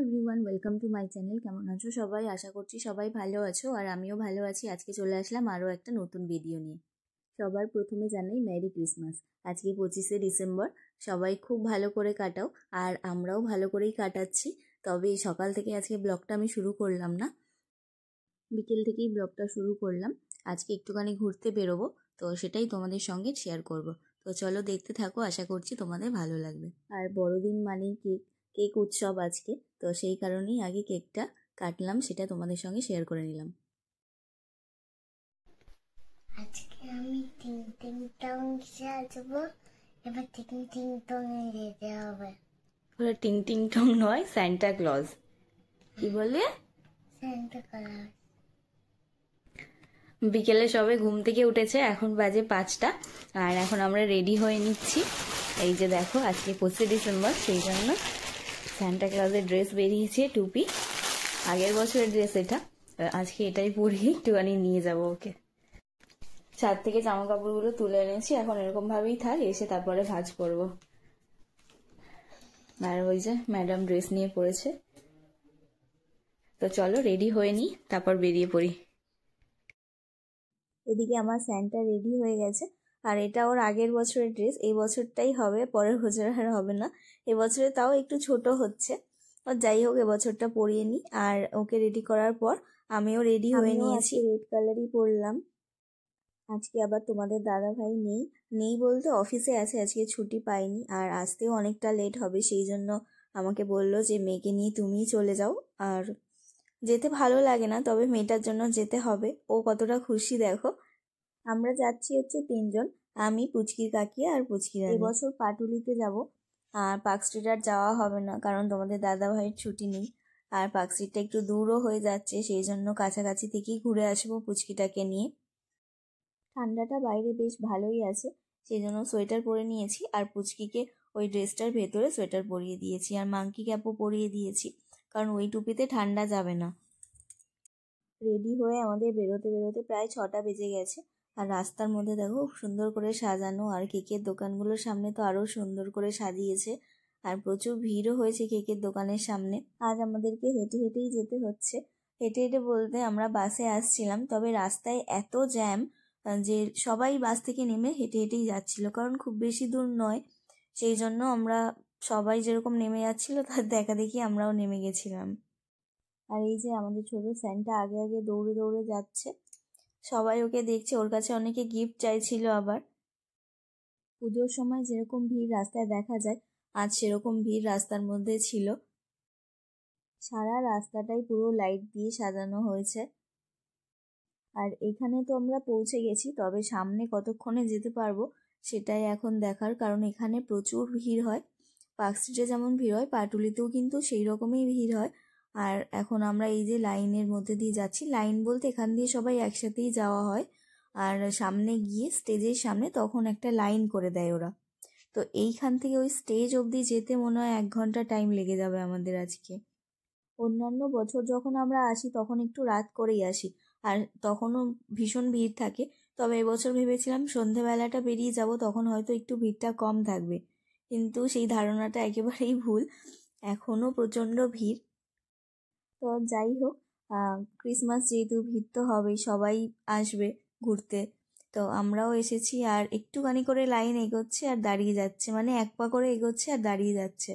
Everyone, welcome to my channel. কেমন আছো সবাই? আশা করছি সবাই ভালো আছো, আর আমিও ভালো আছি। আজকে চলে আসলাম আরও একটা নতুন ভিডিও নিয়ে। সবার প্রথমে জানাই মেরি ক্রিসমাস। আজকে 25শে ডিসেম্বর। সবাই খুব ভালো করে কাটাও, আর আমরাও ভালো করেই কাটাচ্ছি। তবে সকাল থেকে আজকে ব্লগটা আমি শুরু করলাম না, বিকেল থেকেই ব্লগটা শুরু করলাম। আজকে একটুখানি ঘুরতে বেরোবো, তো সেটাই তোমাদের সঙ্গে শেয়ার করব। তো চলো দেখতে থাকো, আশা করছি তোমাদের ভালো লাগবে। আর বড়দিন মানেই কেক উৎসব আজকে, তো সেই কারণেই আগে কেকটা কাটলাম, সেটা তোমাদের সঙ্গে শেয়ার করে নিলাম। আজকে আমি টিং টিং টং সাজবো, এবার টিং টিং টং যেতে হবে। ওরা টিং টিং টং নয়, স্যান্টা ক্লজ। কি বললে? Santa Claus. বিকেলে সবে ঘুম থেকে উঠেছে, এখন বাজে 5টা, আর এখন আমরা রেডি হয়ে নিচ্ছি। এই যে দেখো, আজকে 25শে ডিসেম্বর, সেই জন্য স্যান্টা ক্লজের ড্রেস বেরিয়েছে, টুপি। আগের বছরের ড্রেস এটা, আজকে এটাই পরিয়ে একটুখানি নিয়ে যাব ওকে। ছাদ থেকে জামা কাপড়গুলো তুলে এনেছি, এখন এরকম ভাবেই থাক, এসে তারপরে ভাঁজ করব। আর ওই যে ম্যাডাম ড্রেস নিয়ে পড়েছে। তো চলো রেডি হয়ে নিই, তারপর বেরিয়ে পড়ি। এদিকে আমার স্যান্টা রেডি হয়ে গেছে, আর এটা ওর আগের বছরের ড্রেস, এই বছরটাই হবে, পরের বছর আর হবে না। এবছরে তাও একটু ছোট হচ্ছে, ও যাই হোক এবছরটা পরিয়ে নিই। আর ওকে রেডি করার পর আমিও রেডি হয়ে নিয়েছি, রেড কালারই পরলাম। আজকে আবার তোমাদের দাদা ভাই নেই বলতে অফিসে আছে, আজকে ছুটি পাইনি, আর আসতেও অনেকটা লেট হবে, সেই জন্য আমাকে বললো যে মেয়েকে নিয়ে তুমিই চলে যাও। আর যেতে ভালো লাগে না, তবে মেয়েটার জন্য যেতে হবে। ও কতটা খুশি দেখো। আমরা যাচ্ছি হচ্ছে 3জন, আমি, পুচকির কাকি আর পুচকির রানী। এবছর পাটুলিতে যাব, আর পার্ক স্ট্রিট আর যাওয়া হবে না, কারণ তোমাদের দাদা ভাইয়ের ছুটি নেই। আর পার্ক স্ট্রিটটা একটু দূরও হয়ে যাচ্ছে, সেই জন্য কাছাকাছি থেকেই ঘুরে আসবো পুচকিটাকে নিয়ে। ঠান্ডাটা বাইরে বেশ ভালোই আছে, সেই জন্য সোয়েটার পরে নিয়েছি, আর পুচকিকে ওই ড্রেসটার ভেতরে সোয়েটার পরিয়ে দিয়েছি, আর মাংকি ক্যাপও পরিয়ে দিয়েছি, কারণ ওই টুপিতে ঠান্ডা যাবে না। রেডি হয়ে আমাদের বেরোতে বেরোতে প্রায় 6টা বেজে গেছে। আর রাস্তার মধ্যে দেখো সুন্দর করে সাজানো, আর কেকের দোকানগুলোর সামনে তো আরও সুন্দর করে সাজিয়েছে, আর প্রচুর ভিড়ও হয়েছে কেকের দোকানের সামনে। আজ আমাদেরকে হেঁটে হেঁটেই যেতে হচ্ছে। হেঁটে হেঁটে বলতে আমরা বাসে আসছিলাম, তবে রাস্তায় এত জ্যাম যে সবাই বাস থেকে নেমে হেঁটে হেঁটেই যাচ্ছিল, কারণ খুব বেশি দূর নয়, সেই জন্য আমরা সবাই যেরকম নেমে যাচ্ছিল তার দেখা দেখি আমরাও নেমে গেছিলাম। আর এই যে আমাদের ছোট স্যান্টা আগে আগে দৌড়ে দৌড়ে যাচ্ছে, সবাই ওকে দেখছে, ওর কাছে অনেকে গিফট চাইছিল। আবার পুজোর সময় যেরকম ভিড় রাস্তায় দেখা যায়, আজ সেরকম ভিড় রাস্তার মধ্যে ছিল। সারা রাস্তাটাই পুরো লাইট দিয়ে সাজানো হয়েছে। আর এখানে তো আমরা পৌঁছে গেছি, তবে সামনে কতক্ষণে যেতে পারবো সেটাই এখন দেখার, কারণ এখানে প্রচুর ভিড় হয়। পার্ক স্ট্রিটে যেমন ভিড় হয়, পাটুলিতেও কিন্তু সেই রকমই ভিড় হয়। আর এখন আমরা এই যে লাইনের মধ্যে দিয়ে যাচ্ছি, লাইন বলতে এখান দিয়ে সবাই একসাথেই যাওয়া হয়, আর সামনে গিয়ে স্টেজের সামনে তখন একটা লাইন করে দেয় ওরা। তো এইখান থেকে ওই স্টেজ অবধি যেতে মনে হয় 1 ঘন্টা টাইম লেগে যাবে আমাদের আজকে। অন্যান্য বছর যখন আমরা আসি তখন একটু রাত করেই আসি, আর তখনও ভীষণ ভিড় থাকে। তবে এবছর ভেবেছিলাম সন্ধেবেলাটা বেরিয়ে যাব, তখন হয়তো একটু ভিড়টা কম থাকবে, কিন্তু সেই ধারণাটা একেবারেই ভুল, এখনও প্রচণ্ড ভিড়। তো যাই হোক, ক্রিসমাস যেহেতু ভিড় তো হবেই, সবাই আসবে ঘুরতে, তো আমরাও এসেছি। আর একটুখানি করে লাইন এগোচ্ছে আর দাঁড়িয়ে যাচ্ছে, মানে 1 পা করে এগোচ্ছে আর দাঁড়িয়ে যাচ্ছে।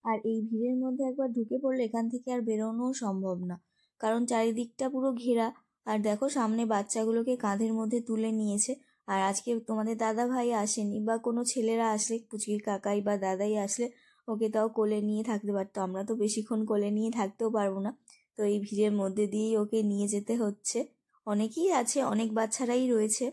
আর এই ভিড়ের মধ্যে একবার ঢুকে পড়লে এখান থেকে আর বেরোনোও সম্ভব না, কারণ চারিদিকটা পুরো ঘেরা। আর দেখো সামনে বাচ্চাগুলোকে কাঁধের মধ্যে তুলে নিয়েছে। আর আজকে তোমাদের দাদা ভাই আসেনি, বা কোনো ছেলেরা আসলে, পুচকির কাকাই বা দাদাই আসলে ওকে তাও কোলে নিয়ে থাকতে পারতো, আমরা তো বেশিক্ষণ কোলে নিয়ে থাকতেও পারবো না, তো এই ভিড়ের মধ্যে দিয়েই ওকে নিয়ে যেতে হচ্ছে। অনেকেই আছে, অনেক বাচ্চারাই রয়েছে।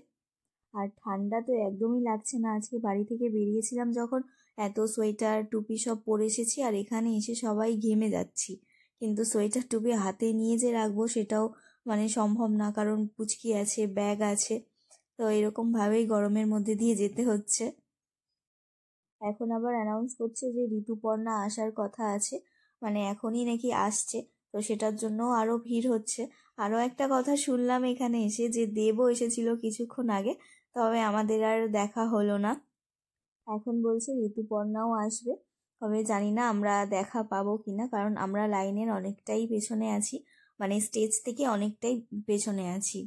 আর ঠান্ডা তো একদমই লাগছে না, আজকে বাড়ি থেকে বেরিয়েছিলাম যখন, এত সোয়েটার টুপি সব পরে এসেছি, আর এখানে এসে সবাই ঘেমে যাচ্ছি, কিন্তু সোয়েটার টুপি হাতে নিয়ে যে রাখবো সেটাও মানে সম্ভব না, কারণ পুচকি আছে, ব্যাগ আছে, তো এরকমভাবেই গরমের মধ্যে দিয়ে যেতে হচ্ছে। এখন আবার অ্যানাউন্স করছে যে ঋতুপর্ণা আসার কথা আছে, মানে এখনই নাকি আসছে, তো সেটার জন্য আরও ভিড় হচ্ছে। আরও একটা কথা শুনলাম এখানে এসে, যে দেবও এসেছিল কিছুক্ষণ আগে, তবে আমাদের আর দেখা হলো না। এখন বলছে ঋতুপর্ণাও আসবে, তবে জানি না আমরা দেখা পাবো কিনা, কারণ আমরা লাইনের অনেকটাই পেছনে আছি, মানে স্টেজ থেকে অনেকটাই পেছনে আছি।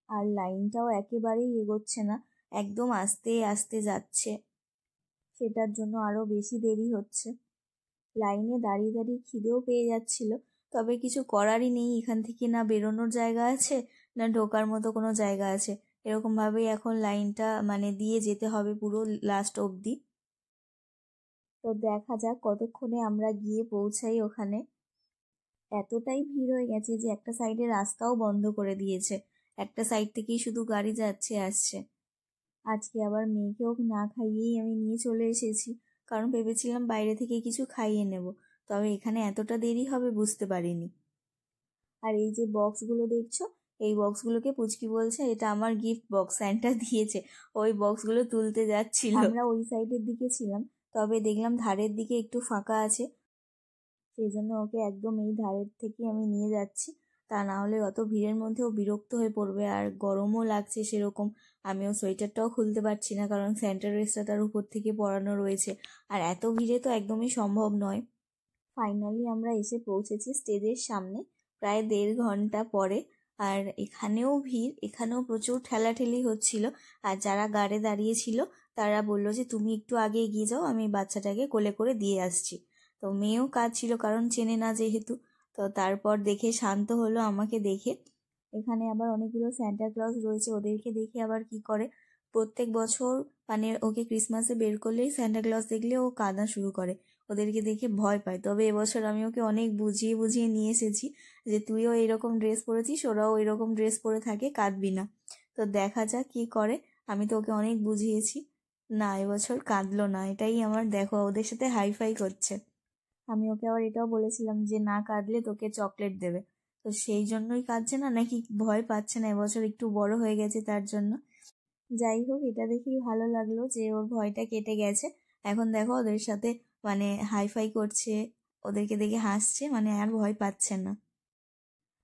আর লাইনটাও একেবারেই এগোচ্ছে না, একদম আস্তে আস্তে যাচ্ছে, সেটার জন্য আরও বেশি দেরি হচ্ছে। লাইনে দাঁড়িয়ে দাঁড়িয়ে খিদেও পেয়ে যাচ্ছিল, তবে কিছু করারই নেই, এখান থেকে না বেরোনোর জায়গা আছে না ঢোকার মতো কোনো জায়গা আছে, এরকমভাবেই এখন লাইনটা মানে দিয়ে যেতে হবে পুরো লাস্ট অবধি। তো দেখা যাক কতক্ষণে আমরা গিয়ে পৌঁছাই ওখানে। এতটাই ভিড় হয়ে গেছে যে একটা সাইডে রাস্তাও বন্ধ করে দিয়েছে, একটা সাইড থেকেই শুধু গাড়ি যাচ্ছে আসছে। আজকে আবার মেয়েকেও না খাইয়েই আমি নিয়ে চলে এসেছি, কারণ ভেবেছিলাম বাইরে থেকে কিছু খাইয়ে নেব, তবে এখানে এতটা দেরি হবে বুঝতে পারিনি। আর এই যে বক্সগুলো দেখছো, এই বক্সগুলোকে পুচকি বলছে এটা আমার গিফট বক্স, স্যান্টা দিয়েছে, ওই বক্সগুলো তুলতে যাচ্ছিল। আমরা ওই সাইডের দিকে ছিলাম, তবে দেখলাম ধারের দিকে একটু ফাঁকা আছে, সেই জন্য ওকে একদম এই ধারের থেকে আমি নিয়ে যাচ্ছি, তা না হলে অত ভিড়ের মধ্যেও বিরক্ত হয়ে পড়বে, আর গরমও লাগছে সেরকম। আমিও সোয়েটারটাও খুলতে পারছি না, কারণ স্যান্টা ড্রেসটা তার উপর থেকে পরানো রয়েছে, আর এত ভিড়ে তো একদমই সম্ভব নয়। ফাইনালি আমরা এসে পৌঁছেছি স্টেজের সামনে প্রায় 1.5 ঘন্টা পরে, আর এখানেও ভিড়, এখানেও প্রচুর ঠেলাঠেলি হচ্ছিল, আর যারা গাড়ে দাঁড়িয়েছিল তারা বললো যে তুমি একটু আগে এগিয়ে যাও, আমি বাচ্চাটাকে কোলে করে দিয়ে আসছি। তো মেয়েও কাঁদছিল, কারণ চেনে না যেহেতু। তো তারপর দেখে শান্ত হলো আমাকে দেখে। এখানে আবার অনেকগুলো স্যান্টা ক্লজ রয়েছে, ওদেরকে দেখে আবার কি করে, প্রত্যেক বছর মানে ওকে ক্রিসমাসে বের করলেই স্যান্টা ক্লজ দেখলে ও কাঁদা শুরু করে, ওদেরকে দেখে ভয় পায়। তবে এবছর আমি ওকে অনেক বুঝিয়ে বুঝিয়ে নিয়ে এসেছি যে তুইও এরকম ড্রেস পরেছিস, ওরাও এরকম ড্রেস পরে থাকে, কাঁদবি না। তো দেখা যাক কি করে, আমি তো ওকে অনেক বুঝিয়েছি, না এবছর কাঁদলো না। এটাই আমার দেখো ওদের সাথে হাইফাই করছে। আমি ওকে আবার এটাও বলেছিলাম যে না কাঁদলে তোকে চকলেট দেবে, তো সেই জন্যই কাঁদছে না, নাকি ভয় পাচ্ছে না, এবছর একটু বড় হয়ে গেছে তার জন্য। যাই হোক, এটা দেখেই ভালো লাগলো যে ওর ভয়টা কেটে গেছে। এখন দেখো ওদের সাথে মানে হাইফাই করছে, ওদেরকে দেখে হাসছে, মানে আর ভয় পাচ্ছে না।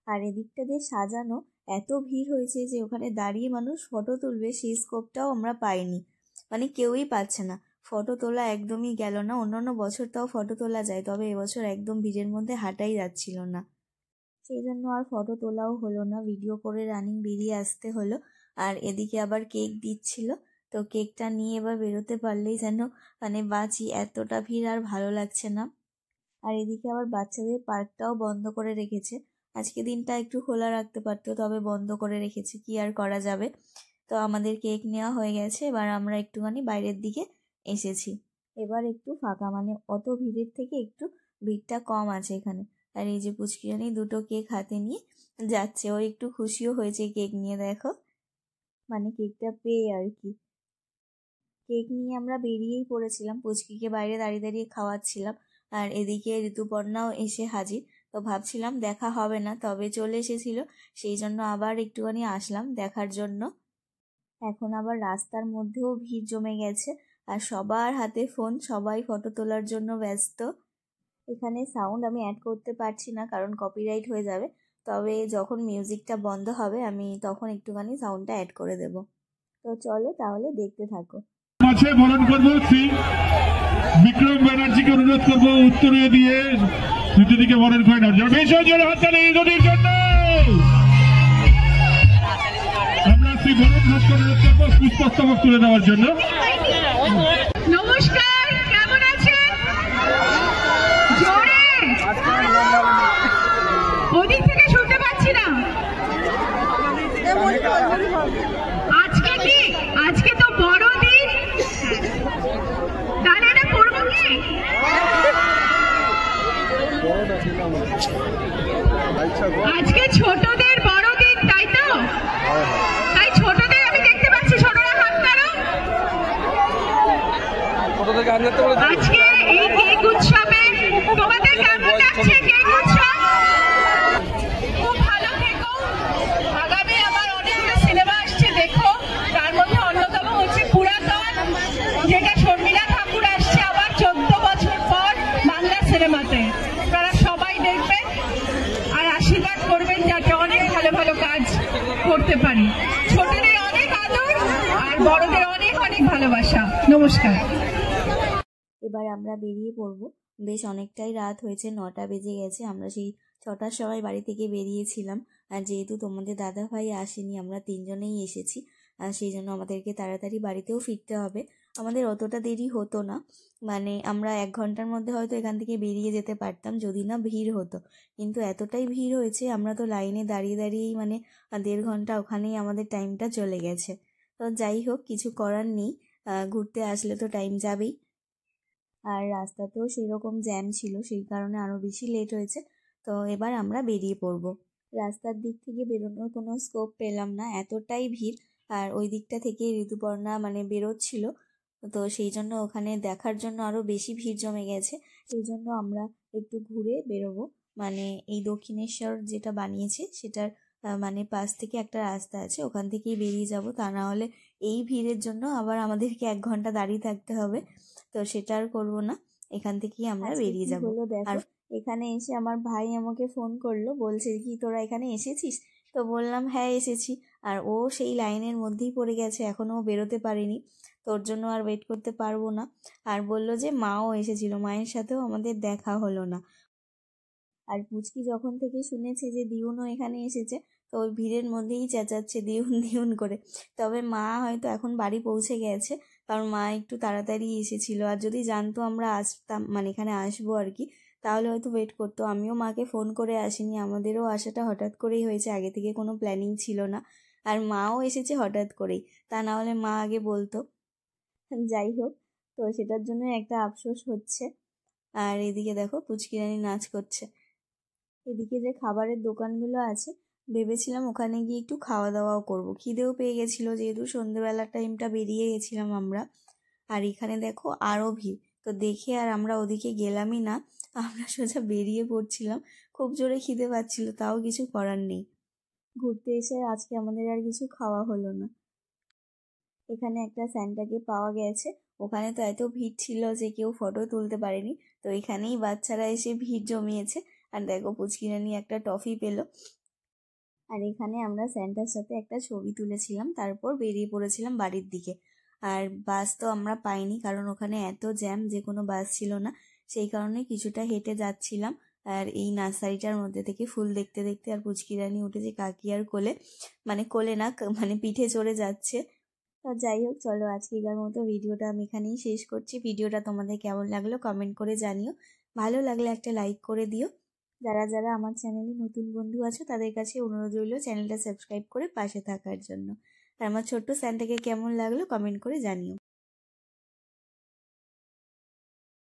আর এদিকটা দিয়ে সাজানো, এত ভিড় হয়েছে যে ওখানে দাঁড়িয়ে মানুষ ফটো তুলবে সেই স্কোপটাও আমরা পাইনি, মানে কেউই পাচ্ছে না, ফটো তোলা একদমই গেল না। অন্যান্য বছর তাও ফটো তোলা যায়, তবে এবছর একদম ভিড়ের মধ্যে হাঁটাই যাচ্ছিল না, সেই জন্য আর ফটো তোলাও হলো না, ভিডিও করে রানিং বেরিয়ে আসতে হলো। আর এদিকে আবার কেক দিচ্ছিল, তো কেকটা নিয়ে এবার বেরোতে পারলেই যেন মানে বাঁচি, এতটা ভিড় আর ভালো লাগছে না। আর এদিকে আবার বাচ্চাদের পার্কটাও বন্ধ করে রেখেছে, আজকে দিনটা একটু খোলা রাখতে পারতো, তবে বন্ধ করে রেখেছে, কি আর করা যাবে। তো আমাদের কেক নেওয়া হয়ে গেছে, এবার আমরা একটুখানি বাইরের দিকে এসেছি, এবার একটু ফাঁকা, মানে অত ভিড়ের থেকে একটু ভিড়টা কম আছে এখানে। আর এই যে পুচকিরানি দুটো কেক হাতে নিয়ে যাচ্ছে, ও একটু খুশিও হয়েছে কেক নিয়ে, দেখো মানে কেকটা পেয়ে আর কি। কেক নিয়ে আমরা বেরিয়েই পড়েছিলাম, পুচকিকে বাইরে দাঁড়িয়ে দাঁড়িয়ে খাওয়াচ্ছিলাম, আর এদিকে ঋতুপর্ণাও এসে হাজির। তো ভাবছিলাম দেখা হবে না, তবে চলে এসেছিল, সেই জন্য আবার একটুখানি আসলাম দেখার জন্য। এখন আবার রাস্তার মধ্যেও ভিড় জমে গেছে, আর সবার হাতে ফোন, সবাই ফটো তোলার জন্য ব্যস্ত। এখানে সাউন্ড আমি অ্যাড করতে পারছি না, কারণ কপিরাইট হয়ে যাবে, তবে যখন মিউজিকটা বন্ধ হবে আমি তখন একটুখানি সাউন্ডটা অ্যাড করে দেব। তো চলো তাহলে দেখতে থাকো। বরণ করবো শ্রী বিক্রম ব্যানার্জিকে অনুরোধ করবো উত্তরে দিয়ে দুদিকে বরণ করে নেওয়ার জন্য। বিসর্জন হাততালি নদীর জন্য। আমরা শ্রী বরণ ঘোষকে অনুরোধ করবো পুষ্পস্তবক তুলে দেওয়ার জন্য। নমস্কার, কেমন আছেন? জোরে ওদিক থেকে শুনতে পাচ্ছি না। আজকে কি, আজকে তো বড়দিন, তাহলে এটা করবো কি? আজকে ছোটদের বড়দিন, তাই তো? তাই ছোটদের আমি দেখতে পাচ্ছি, ছোটরা হাত নাড়ো। আজকে এই কেক উৎসবে তোমাদের কেমন লাগছে? কেক উৎসব খুব ভালো থেকো। আগামী আমার অনেকগুলো সিনেমা আসছে, দেখো, তার মধ্যে অন্যতম হচ্ছে পুরাতন, যেটা শর্মিলা ঠাকুর আসছে আবার 14 বছর পর বাংলা সিনেমাতে। তারা সবাই দেখবেন আর আশীর্বাদ করবেন যাতে অনেক ভালো ভালো কাজ করতে পারি। ছোটদের অনেক আদর আর বড়দের অনেক অনেক ভালোবাসা। নমস্কার। এবার এবার আমরা বেরিয়ে পড়বো। বেশ অনেকটাই রাত হয়েছে, 9টা বেজে গেছে। আমরা সেই 6টার সময় বাড়ি থেকে বেরিয়েছিলাম। আর যেহেতু তোমাদের দাদাভাই আসেনি, আমরা 3জনেই এসেছি, আর সেই জন্য আমাদেরকে তাড়াতাড়ি বাড়িতেও ফিরতে হবে। আমাদের অতটা দেরি হতো না, মানে আমরা 1 ঘন্টার মধ্যে হয়তো এখান থেকে বেরিয়ে যেতে পারতাম যদি না ভিড় হতো। কিন্তু এতটাই ভিড় হয়েছে, আমরা তো লাইনে দাঁড়িয়ে দাঁড়িয়েই মানে 1.5 ঘন্টা ওখানেই আমাদের টাইমটা চলে গেছে। তো যাই হোক, কিছু করার নেই, ঘুরতে আসলে তো টাইম যাবেই। আর রাস্তাতেও সেই রকম জ্যাম ছিল, সেই কারণে আরও বেশি লেট হয়েছে। তো এবার আমরা বেরিয়ে পড়ব। রাস্তার দিক থেকে বেরোনোর কোনো স্কোপ পেলাম না, এতটাই ভিড়। আর ওই দিকটা থেকে ঋতুপর্ণা মানে বেরোচ্ছিল, তো সেই জন্য ওখানে দেখার জন্য আরও বেশি ভিড় জমে গেছে। সেই জন্য আমরা একটু ঘুরে বেরোবো, মানে এই দক্ষিণেশ্বর যেটা বানিয়েছে সেটার মানে পাশ থেকে একটা রাস্তা আছে, ওখান থেকেই বেরিয়ে যাব। তা না হলে এই ভিড়ের জন্য আবার আমাদেরকে 1 ঘন্টা দাঁড়িয়ে থাকতে হবে, তো সেটা আর করবো না, এখান থেকেই আমরা বেরিয়ে যাব। আর এখানে এসে আমার ভাই আমাকে ফোন করলো, বলছে কি তোরা এখানে এসেছিস? তো বললাম হ্যাঁ এসেছি। আর ও সেই লাইনের মধ্যেই পড়ে গেছে, এখনও বেরোতে পারেনি, তোর জন্য আর ওয়েট করতে পারবো না। আর বলল যে মাও এসেছিল, মায়ের সাথেও আমাদের দেখা হলো না। আর পুচকি যখন থেকে শুনেছে যে দিউনও এখানে এসেছে, তো ওই ভিড়ের মধ্যেই চেঁচাচ্ছে দিউন দিউন করে। তবে মা হয়তো এখন বাড়ি পৌঁছে গেছে, কারণ মা একটু তাড়াতাড়ি এসেছিল। আর যদি জানতো আমরা আসতাম, মানে এখানে আসবো আর কি, তাহলে হয়তো ওয়েট করতো। আমিও মাকে ফোন করে আসিনি, আমাদেরও আসাটা হঠাৎ করেই হয়েছে, আগে থেকে কোনো প্ল্যানিং ছিল না। আর মাও এসেছে হঠাৎ করেই, তা না হলে মা আগে বলতো। যাই হোক, তো সেটার জন্য একটা আফসোস হচ্ছে। আর এদিকে দেখো পুচকি রানী নাচ করছে। এদিকে যে খাবারের দোকানগুলো আছে, ভেবেছিলাম ওখানে গিয়ে একটু খাওয়া দাওয়াও করবো, খিদেও পেয়ে গেছিলো যেহেতু সন্ধ্যেবেলার টাইমটা বেরিয়ে গেছিলাম আমরা। আর এখানে দেখো আরও ভিড়, তো দেখে আর আমরা ওদিকে গেলামই না, আমরা সোজা বেরিয়ে পড়ছিলাম। খুব জোরে খিদে পাচ্ছিল, তাও কিছু করার নেই। ঘুরতে এসে আজকে আমাদের আর কিছু খাওয়া হলো না। এখানে একটা স্যান্টাকে পাওয়া গেছে, ওখানে তো এত ভিড় ছিল যে কেউ ফটো তুলতে পারেনি, তো এখানেই বাচ্চারা এসে ভিড় জমিয়েছে। আর দেখো পুচকি রানী একটা টফি পেলো। আর এখানে আমরা স্যান্টার সাথে একটা ছবি তুলেছিলাম, তারপর বেরিয়ে পড়েছিলাম বাড়ির দিকে। আর বাস তো আমরা পাইনি, কারণ ওখানে এত জ্যাম যে কোনো বাস ছিল না, সেই কারণে কিছুটা হেঁটে যাচ্ছিলাম। আর এই নার্সারিটার মধ্যে থেকে ফুল দেখতে দেখতে, আর পুচকি রানী উঠেছে কাকিয়ার কোলে, মানে কোলে না, মানে পিঠে চড়ে যাচ্ছে। তো যাই হোক, চলো আজকের মতো ভিডিওটা আমি এখানেই শেষ করছি। ভিডিওটা তোমাদের কেমন লাগলো কমেন্ট করে জানিও, ভালো লাগলে একটা লাইক করে দিও। যারা যারা আমার চ্যানেলে নতুন বন্ধু আছো তাদের কাছে অনুরোধ রইল চ্যানেলটা সাবস্ক্রাইব করে পাশে থাকার জন্য। আর আমার ছোট্ট স্যান্টাকে কেমন লাগলো কমেন্ট করে জানিও।